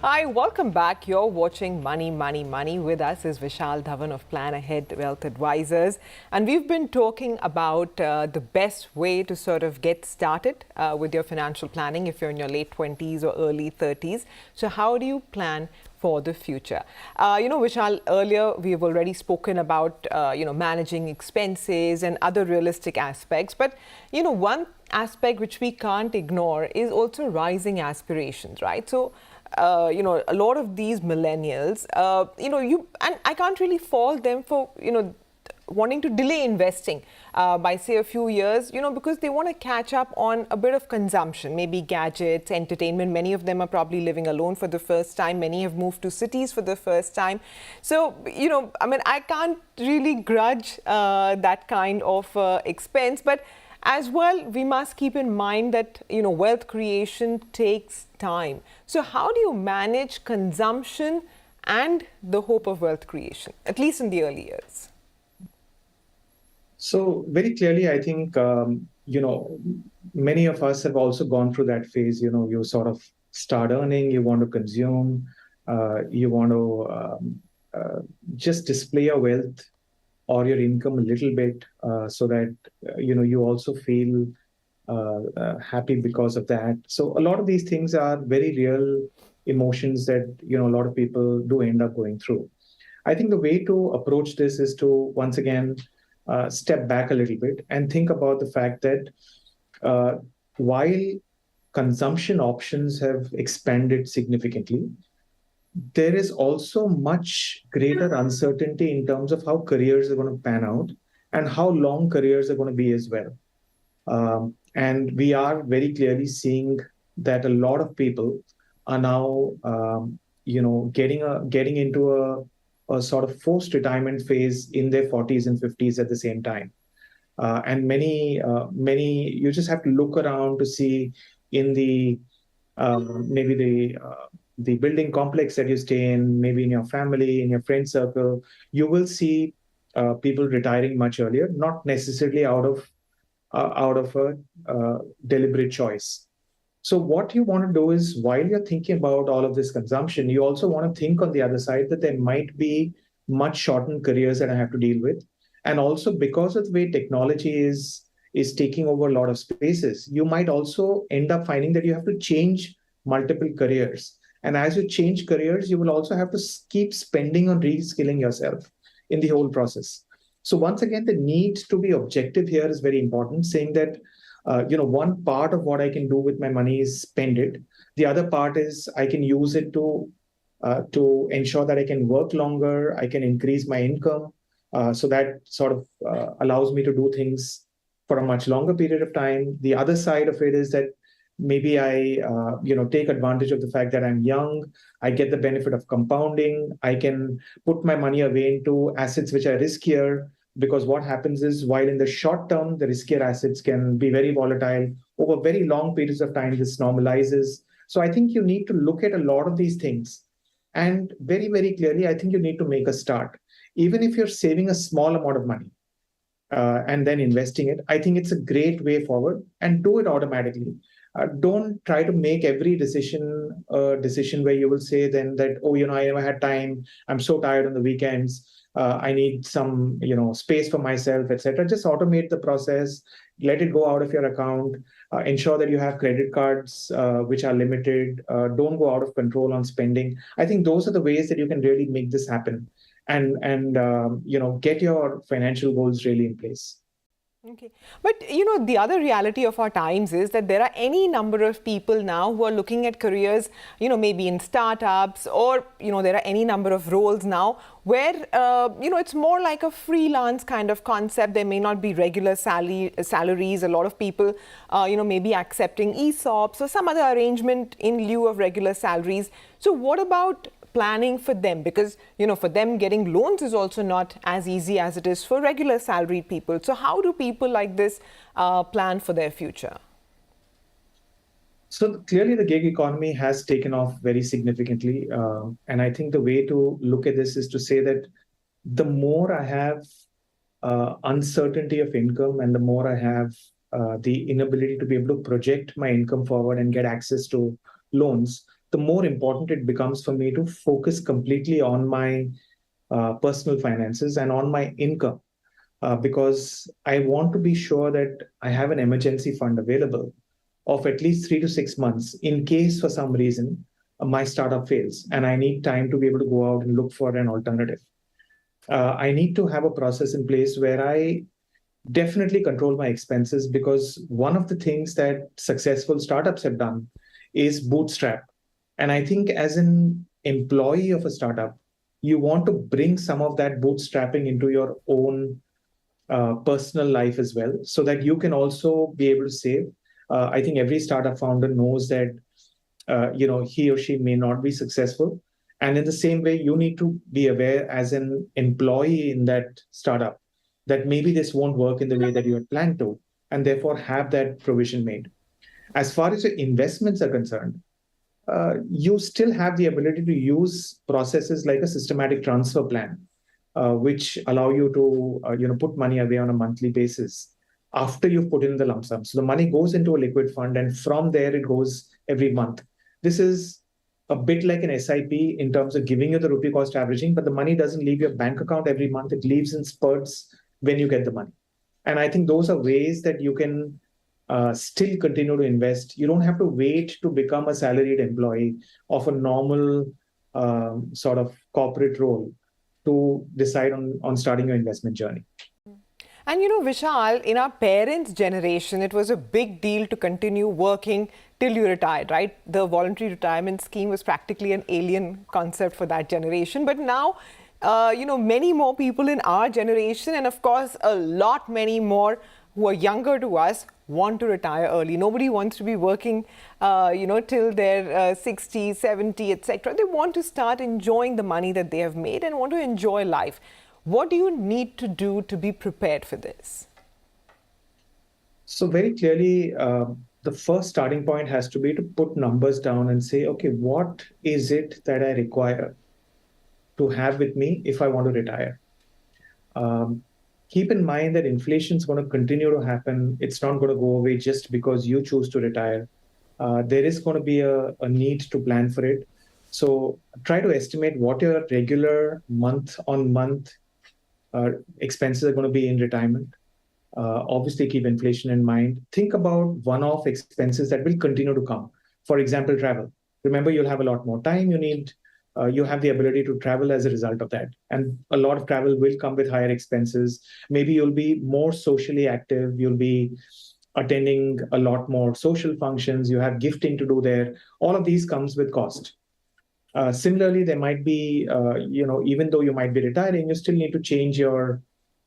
Hi, welcome back. You're watching Money, Money, Money. With us is Vishal, Dhawan of Plan Ahead Wealth Advisors. And we've been talking about the best way to sort of get started with your financial planning if you're in your late 20s or early 30s. So how do you plan for the future? Vishal, earlier we've already spoken about, managing expenses and other realistic aspects. But, one aspect which we can't ignore is also rising aspirations, right? So, a lot of these millennials, and I can't really fault them for, wanting to delay investing by, say, a few years, because they want to catch up on a bit of consumption, maybe gadgets, entertainment. Many of them are probably living alone for the first time. Many have moved to cities for the first time. So, I can't really grudge that kind of expense, but as well, we must keep in mind that, wealth creation takes time. So how do you manage consumption and the hope of wealth creation, at least in the early years? So very clearly, I think, many of us have also gone through that phase. You sort of start earning, you want to consume, you want to just display your wealth or your income a little bit so that you also feel happy because of that. So a lot of these things are very real emotions that a lot of people do end up going through. I think the way to approach this is to once again step back a little bit and think about the fact that while consumption options have expanded significantly, there is also much greater uncertainty in terms of how careers are going to pan out and how long careers are going to be as well. And we are very clearly seeing that a lot of people are now, getting into a sort of forced retirement phase in their 40s and 50s at the same time. And many, you just have to look around to see in the maybe the building complex that you stay in, maybe in your family, in your friend circle, you will see people retiring much earlier, not necessarily out of a deliberate choice. So what you want to do is, while you're thinking about all of this consumption, you also want to think on the other side that there might be much shortened careers that I have to deal with. And also because of the way technology is taking over a lot of spaces, you might also end up finding that you have to change multiple careers. And as you change careers, you will also have to keep spending on reskilling yourself in the whole process. So once again, the need to be objective here is very important, saying that one part of what I can do with my money is spend it. The other part is I can use it to ensure that I can work longer, I can increase my income. So that sort of allows me to do things for a much longer period of time. The other side of it is that maybe I take advantage of the fact that I'm young. I get the benefit of compounding. I can put my money away into assets which are riskier, because what happens is, while in the short term the riskier assets can be very volatile, over very long periods of time this normalizes. So I think you need to look at a lot of these things, and very, very clearly I think you need to make a start. Even if you're saving a small amount of money and then investing it, I think it's a great way forward, and do it automatically. Don't try to make every decision a decision where you will say then that, oh, I never had time, I'm so tired on the weekends, I need some space for myself, etc. Just automate the process, let it go out of your account, ensure that you have credit cards which are limited, don't go out of control on spending. I think those are the ways that you can really make this happen, and get your financial goals really in place. Okay. But, the other reality of our times is that there are any number of people now who are looking at careers, maybe in startups, or, there are any number of roles now where, it's more like a freelance kind of concept. There may not be regular salaries. A lot of people, may be accepting ESOPs or some other arrangement in lieu of regular salaries. So what about planning for them? Because, for them, getting loans is also not as easy as it is for regular salaried people. So how do people like this plan for their future? So clearly the gig economy has taken off very significantly. And I think the way to look at this is to say that the more I have uncertainty of income, and the more I have the inability to be able to project my income forward and get access to loans, the more important it becomes for me to focus completely on my personal finances and on my income, because I want to be sure that I have an emergency fund available of at least 3 to 6 months in case for some reason my startup fails and I need time to be able to go out and look for an alternative. I need to have a process in place where I definitely control my expenses, because one of the things that successful startups have done is bootstrap. And I think as an employee of a startup, you want to bring some of that bootstrapping into your own personal life as well, so that you can also be able to save. I think every startup founder knows that he or she may not be successful, and in the same way, you need to be aware as an employee in that startup that maybe this won't work in the way that you had planned to, and therefore have that provision made. As far as your investments are concerned, you still have the ability to use processes like a systematic transfer plan, which allow you to put money away on a monthly basis after you've put in the lump sum. So the money goes into a liquid fund, and from there it goes every month. This is a bit like an SIP in terms of giving you the rupee cost averaging, but the money doesn't leave your bank account every month. It leaves in spurts when you get the money. And I think those are ways that you can still continue to invest. You don't have to wait to become a salaried employee of a normal sort of corporate role to decide on starting your investment journey. And Vishal, in our parents' generation, it was a big deal to continue working till you retired, right? The voluntary retirement scheme was practically an alien concept for that generation. But now, many more people in our generation, and of course, many more who are younger to us, want to retire early. Nobody wants to be working, till they're 60, 70, etc. They want to start enjoying the money that they have made and want to enjoy life. What do you need to do to be prepared for this? So very clearly, the first starting point has to be to put numbers down and say, okay, what is it that I require to have with me if I want to retire? Keep in mind that inflation is going to continue to happen. It's not going to go away just because you choose to retire. There is going to be a need to plan for it. So try to estimate what your regular month-on-month expenses are going to be in retirement. Obviously, keep inflation in mind. Think about one-off expenses that will continue to come. For example, travel. Remember, you'll have a lot more time. You have the ability to travel as a result of that. And a lot of travel will come with higher expenses. Maybe you'll be more socially active. You'll be attending a lot more social functions. You have gifting to do there. All of these comes with cost. Similarly, there might be, even though you might be retiring, you still need to change your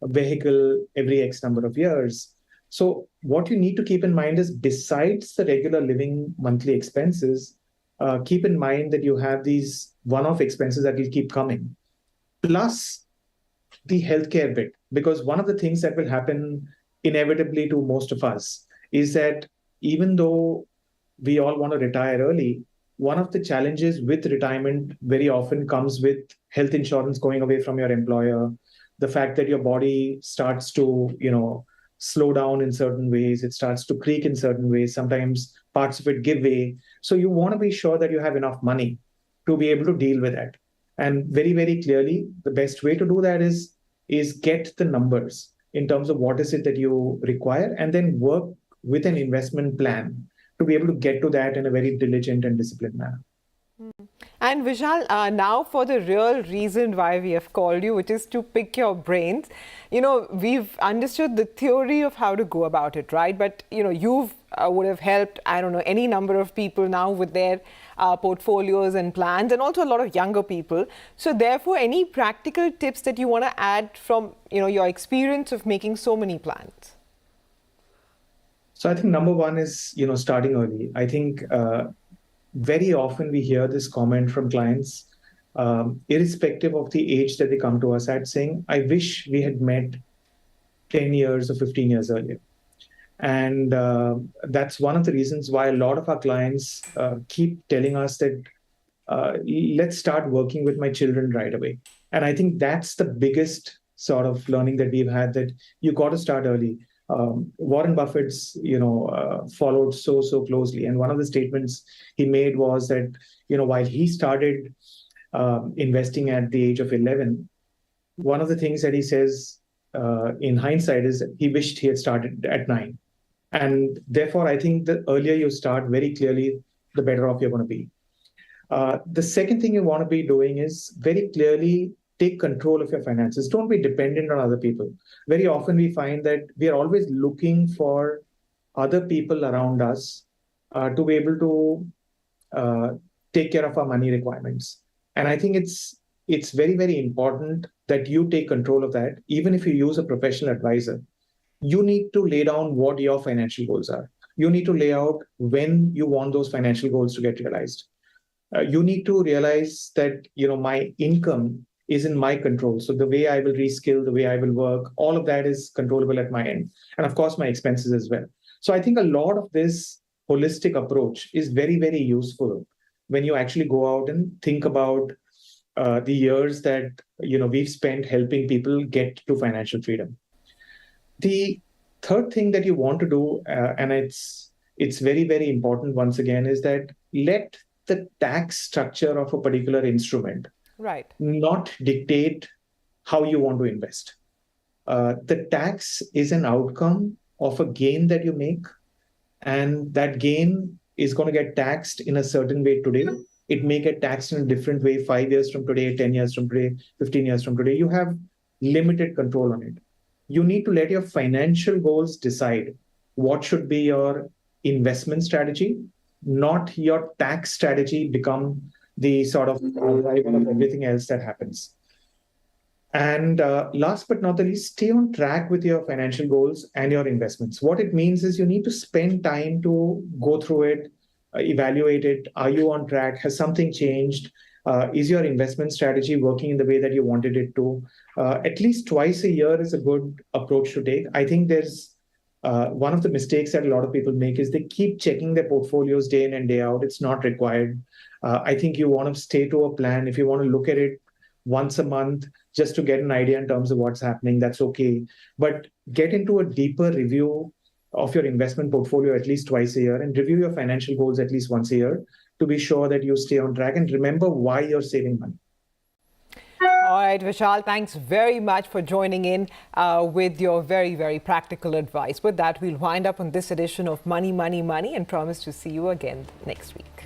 vehicle every X number of years. So what you need to keep in mind is, besides the regular living monthly expenses, keep in mind that you have these one-off expenses that will keep coming, plus the healthcare bit. Because one of the things that will happen inevitably to most of us is that even though we all want to retire early, one of the challenges with retirement very often comes with health insurance going away from your employer, the fact that your body starts to, slow down in certain ways, it starts to creak in certain ways, sometimes parts of it give way. So you want to be sure that you have enough money to be able to deal with that. And very, very clearly, the best way to do that is get the numbers in terms of what is it that you require, and then work with an investment plan to be able to get to that in a very diligent and disciplined manner. And Vishal, now for the real reason why we have called you, which is to pick your brains. We've understood the theory of how to go about it, right? But, you've would have helped, I don't know, any number of people now with their portfolios and plans, and also a lot of younger people. So therefore, any practical tips that you want to add from, your experience of making so many plans? So I think number one is, starting early. I think very often we hear this comment from clients, irrespective of the age that they come to us at, saying, I wish we had met 10 years or 15 years earlier. And that's one of the reasons why a lot of our clients keep telling us that, let's start working with my children right away. And I think that's the biggest sort of learning that we've had, that you got to start early. Warren Buffett's, followed so closely. And one of the statements he made was that, while he started investing at the age of 11, one of the things that he says in hindsight is he wished he had started at 9. And therefore, I think the earlier you start, very clearly, the better off you're going to be. The second thing you want to be doing is very clearly take control of your finances. Don't be dependent on other people. Very often we find that we are always looking for other people around us to be able to take care of our money requirements. And I think it's very, very important that you take control of that. Even if you use a professional advisor, you need to lay down what your financial goals are. You need to lay out when you want those financial goals to get realized. You need to realize that, my income is in my control. So the way I will reskill, the way I will work, all of that is controllable at my end. And of course, my expenses as well. So I think a lot of this holistic approach is very, very useful when you actually go out and think about the years that, we've spent helping people get to financial freedom. The third thing that you want to do, and it's very, very important once again, is that let the tax structure of a particular instrument not dictate how you want to invest. The tax is an outcome of a gain that you make, and that gain is going to get taxed in a certain way today. It may get taxed in a different way 5 years from today, 10 years from today, 15 years from today. You have limited control on it. You need to let your financial goals decide what should be your investment strategy, not your tax strategy become the sort of driver of everything else that happens. And last but not the least, stay on track with your financial goals and your investments. What it means is you need to spend time to go through it, evaluate it. Are you on track? Has something changed? Is your investment strategy working in the way that you wanted it to? At least twice a year is a good approach to take. I think there's one of the mistakes that a lot of people make is they keep checking their portfolios day in and day out. It's not required. I think you want to stay to a plan. If you want to look at it once a month just to get an idea in terms of what's happening, that's okay. But get into a deeper review of your investment portfolio at least twice a year and review your financial goals at least once a year to be sure that you stay on track and remember why you're saving money. All right, Vishal, thanks very much for joining in with your very, very practical advice. With that, we'll wind up on this edition of Money, Money, Money and promise to see you again next week.